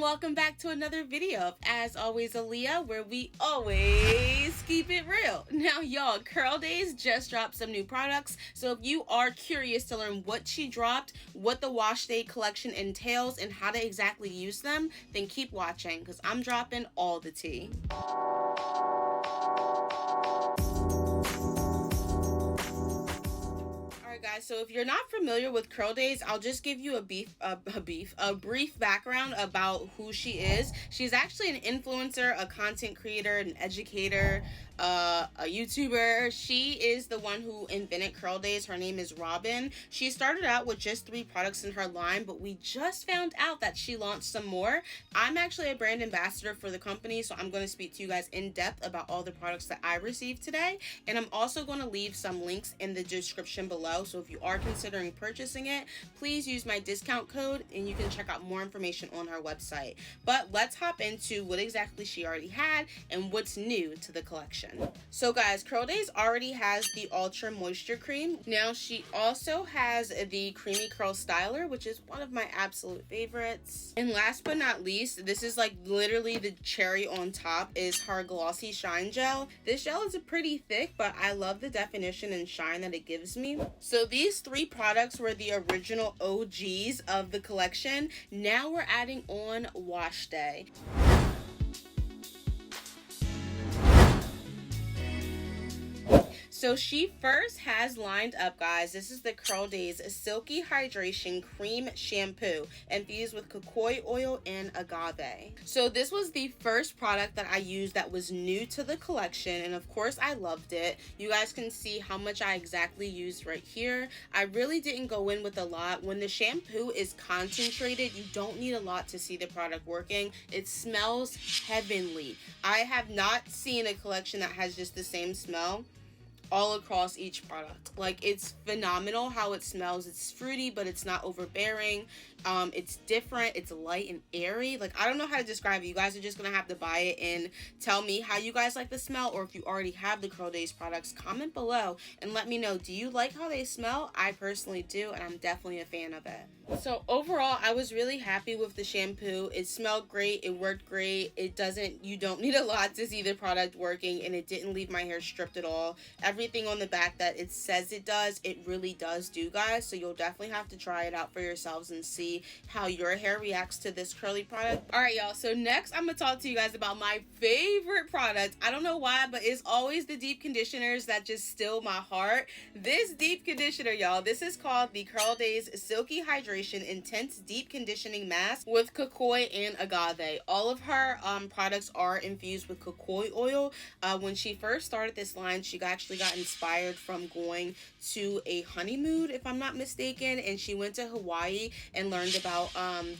welcome back to another video of As Always Aaliyah, where we always keep it real. Now y'all, CURLDAZE just dropped some new products, so if you are curious to learn what she dropped, what the wash day collection entails, and how to exactly use them, then keep watching because I'm dropping all the tea. Guys, so if you're not familiar with CURLDAZE, I'll just give you a brief background about who she is. She's actually an influencer, a content creator, an educator, a YouTuber. She is the one who invented CURLDAZE. Her name is Robin. She started out with just 3 products in her line, but we just found out that she launched some more. I'm actually a brand ambassador for the company, so I'm going to speak to you guys in depth about all the products that I received today, and I'm also going to leave some links in the description below. So if you are considering purchasing it, please use my discount code and you can check out more information on her website. But let's hop into what exactly she already had and what's new to the collection. So guys, CURLDAZE already has the Ultra Moisture Cream. Now she also has the Creamy Curl Styler, which is one of my absolute favorites. And last but not least, this is like literally the cherry on top, is her Glossy Shine Gel. This gel is pretty thick, but I love the definition and shine that it gives me. So these 3 products were the original OGs of the collection. Now we're adding on wash day. So she first has lined up, guys, this is the CURLDAZE Silky Hydration Cream Shampoo infused with Kukui Oil and Agave. So this was the first product that I used that was new to the collection, and of course I loved it. You guys can see how much I exactly used right here. I really didn't go in with a lot. When the shampoo is concentrated, you don't need a lot to see the product working. It smells heavenly. I have not seen a collection that has just the same smell all across each product. Like, it's phenomenal how it smells. It's fruity, but it's not overbearing. It's different. It's light and airy. Like, I don't know how to describe it. You guys are just gonna have to buy it and tell me how you guys like the smell, or if you already have the CURLDAZE products, comment below and let me know, do you like how they smell? I personally do, and I'm definitely a fan of it. So overall, I was really happy with the shampoo. It smelled great. It worked great. You don't need a lot to see the product working, and it didn't leave my hair stripped at all. Everything on the back that it says it does, it really does do, guys. So you'll definitely have to try it out for yourselves and see how your hair reacts to this curly product. All right, y'all. So next, I'm gonna talk to you guys about my favorite product. I don't know why, but it's always the deep conditioners that just steal my heart. This deep conditioner, y'all, this is called the CURLDAZE Silky Hydration Intense Deep Conditioning Mask with Kukui and Agave. All of her products are infused with kukui oil. When she first started this line, she actually got inspired from going to a honeymoon, if I'm not mistaken, and she went to Hawaii and learned about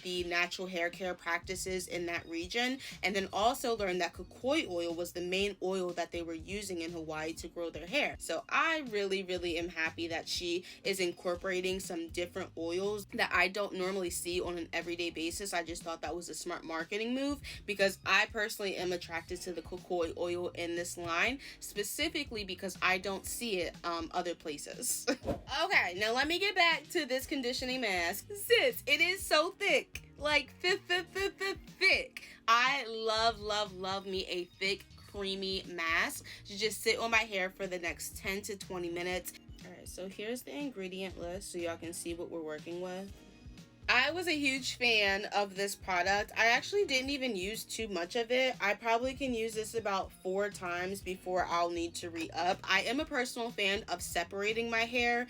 the natural hair care practices in that region, and then also learned that kukui oil was the main oil that they were using in Hawaii to grow their hair. So I really am happy that she is incorporating some different oils that I don't normally see on an everyday basis. I just thought that was a smart marketing move, because I personally am attracted to the kukui oil in this line, specifically because I don't see it other places. Okay, now let me get back to this conditioning mask. Sis, it is so thick, like thick. I love me a thick creamy mask to just sit on my hair for the next 10 to 20 minutes. All right, so here's the ingredient list so y'all can see what we're working with. I was a huge fan of this product. I actually didn't even use too much of it. I probably can use this about 4 times before I'll need to re-up. I am a personal fan of separating my hair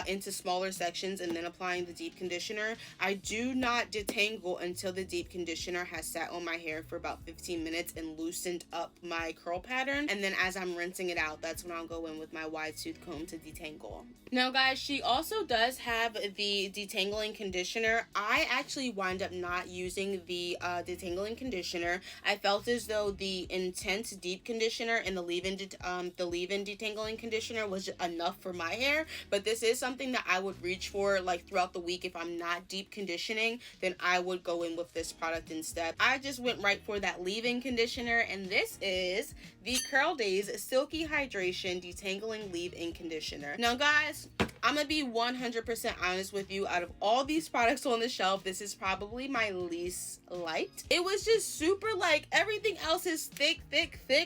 into smaller sections and then applying the deep conditioner. I do not detangle until the deep conditioner has sat on my hair for about 15 minutes and loosened up my curl pattern. And then as I'm rinsing it out, that's when I'll go in with my wide tooth comb to detangle. Now guys, she also does have the detangling conditioner. I actually wind up not using the detangling conditioner. I felt as though the intense deep conditioner and the leave-in detangling conditioner was enough for my hair, but this is something that I would reach for like throughout the week. If I'm not deep conditioning, then I would go in with this product instead. I just went right for that leave-in conditioner, and this is the CURLDAZE Silky Hydration Detangling Leave-In Conditioner. Now guys, I'm gonna be 100% honest with you. Out of all these products on the shelf, this is probably my least liked. It was just super, like, everything else is thick,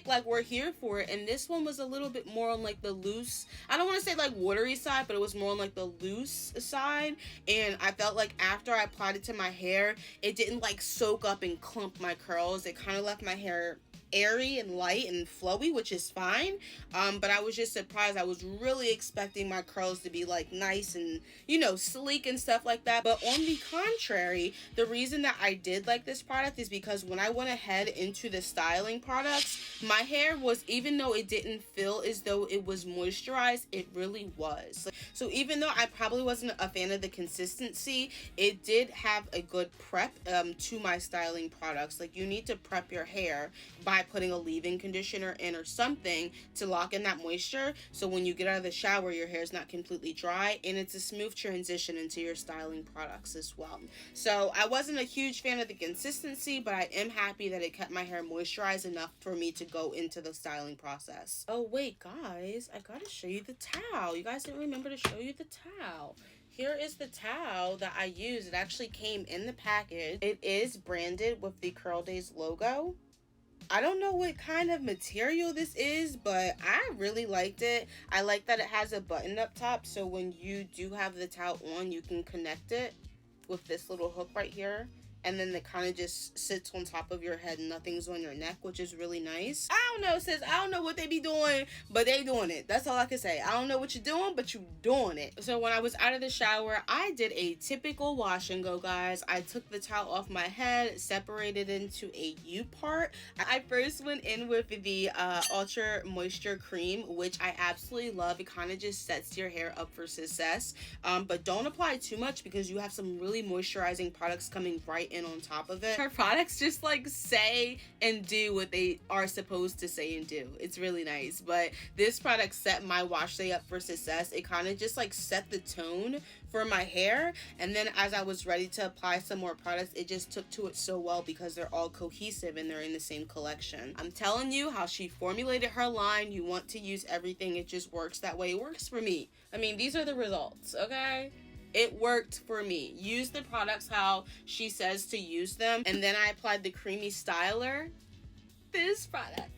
like we're here for it, and this one was a little bit more on like the loose, I don't want to say like watery side, but it was more on like the loose side. And I felt like after I applied it to my hair, it didn't like soak up and clump my curls. It kind of left my hair airy and light and flowy, which is fine, but I was just surprised. I was really expecting my curls to be like nice and, you know, sleek and stuff like that. But on the contrary, the reason that I did like this product is because when I went ahead into the styling products, my hair was, even though it didn't feel as though it was moisturized, it really was. So even though I probably wasn't a fan of the consistency, it did have a good prep to my styling products. Like, you need to prep your hair by putting a leave-in conditioner in or something to lock in that moisture, so when you get out of the shower, your hair is not completely dry, and it's a smooth transition into your styling products as well. So I wasn't a huge fan of the consistency, but I am happy that it kept my hair moisturized enough for me to go into the styling process. Oh wait, guys, I gotta show you the towel. You guys didn't remember to show you the towel. Here is the towel that I use. It actually came in the package. It is branded with the CURLDAZE logo. I don't know what kind of material this is, but I really liked it. I like that it has a button up top, so when you do have the towel on, you can connect it with this little hook right here. And then it kind of just sits on top of your head and nothing's on your neck, which is really nice. I don't know, sis. I don't know what they be doing, but they doing it. That's all I can say. I don't know what you're doing, but you doing it. So when I was out of the shower, I did a typical wash and go, guys. I took the towel off my head, separated into a U part. I first went in with the Ultra Moisture Cream, which I absolutely love. It kind of just sets your hair up for success. But don't apply too much because you have some really moisturizing products coming right in on top of it. Her products just like say and do what they are supposed to say and do. It's really nice. But this product set my wash day up for success. It kind of just like set the tone for my hair, and then as I was ready to apply some more products, it just took to it so well because they're all cohesive and they're in the same collection. I'm telling you how she formulated her line. You want to use everything, it just works that way. It works for me. I mean, these are the results, okay? It worked for me. Use the products how she says to use them. And then I applied the creamy styler. This product,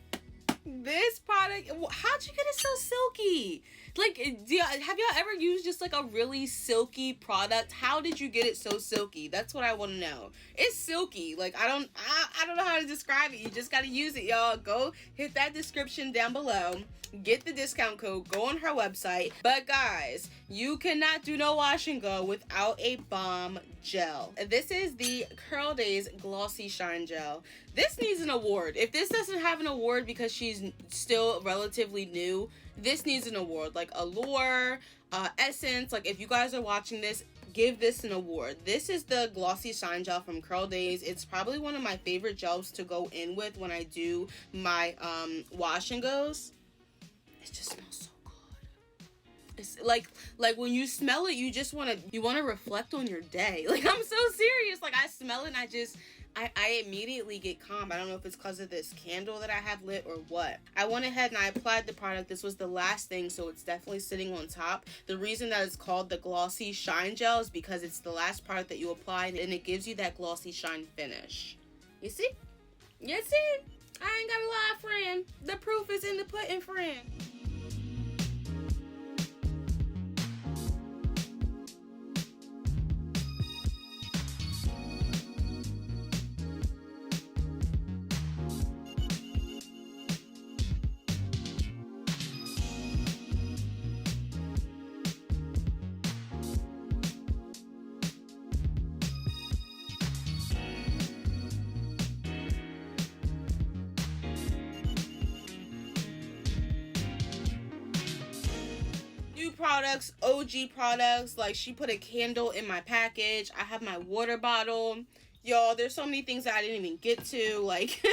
how'd you get it so silky? Like, have y'all ever used just like a really silky product? How did you get it so silky? That's what I want to know. It's silky. Like, I don't know how to describe it. You just got to use it, y'all. Go hit that description down below. Get the discount code, go on her website. But guys, you cannot do no wash and go without a bomb gel. This is the CURLDAZE Glossy Shine Gel. This needs an award. If this doesn't have an award because she's still relatively new, this needs an award. Like Allure, Essence, like if you guys are watching this, give this an award. This is the Glossy Shine Gel from CURLDAZE. It's probably one of my favorite gels to go in with when I do my wash and goes. It just smells so good. It's like when you smell it, you just want to reflect on your day. Like, I'm so serious. Like, I smell it and I immediately get calm. I don't know if it's because of this candle that I have lit or what. I went ahead and I applied the product. This was the last thing, so it's definitely sitting on top. The reason that it's called the Glossy Shine Gel is because it's the last product that you apply, and it gives you that glossy shine finish. You see? You see? I ain't got a lie, friend. The proof is in the pudding, friend. Products, OG products. Like, she put a candle in my package. I have my water bottle. Y'all, there's so many things that I didn't even get to. Like,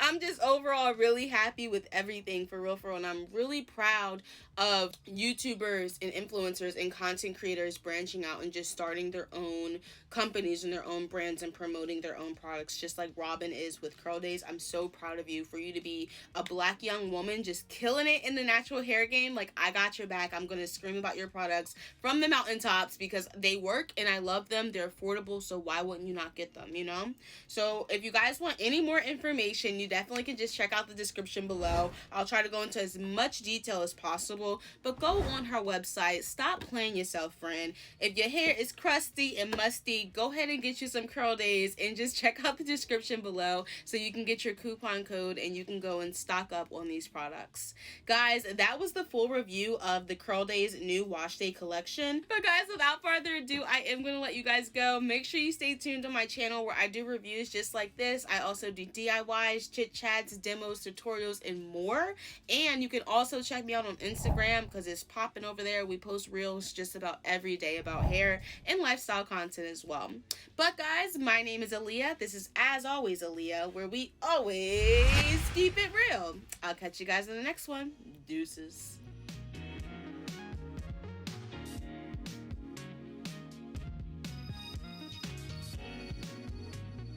I'm just overall really happy with everything, for real, and I'm really proud of YouTubers and influencers and content creators branching out and just starting their own companies and their own brands and promoting their own products, just like Robin is with CURLDAZE. I'm so proud of you, for you to be a black young woman just killing it in the natural hair game. Like, I got your back. I'm gonna scream about your products from the mountaintops because they work and I love them. They're affordable, so why wouldn't you not get them, you know? So if you guys want any more information, you definitely can just check out the description below. I'll try to go into as much detail as possible, but go on her website. Stop playing yourself, friend. If your hair is crusty and musty, go ahead and get you some CURLDAZE and just check out the description below so you can get your coupon code and you can go and stock up on these products. Guys, that was the full review of the CURLDAZE new wash day collection. But guys, without further ado, I am going to let you guys go. Make sure you stay tuned on my channel where I do reviews just like this. I also do DIYs, chit chats, demos, tutorials, and more. And you can also check me out on Instagram because it's popping over there. We post reels just about every day about hair and lifestyle content as well. But guys, my name is Aaliyah. This is, as always, Aaliyah, where we always keep it real. I'll catch you guys in the next one. Deuces.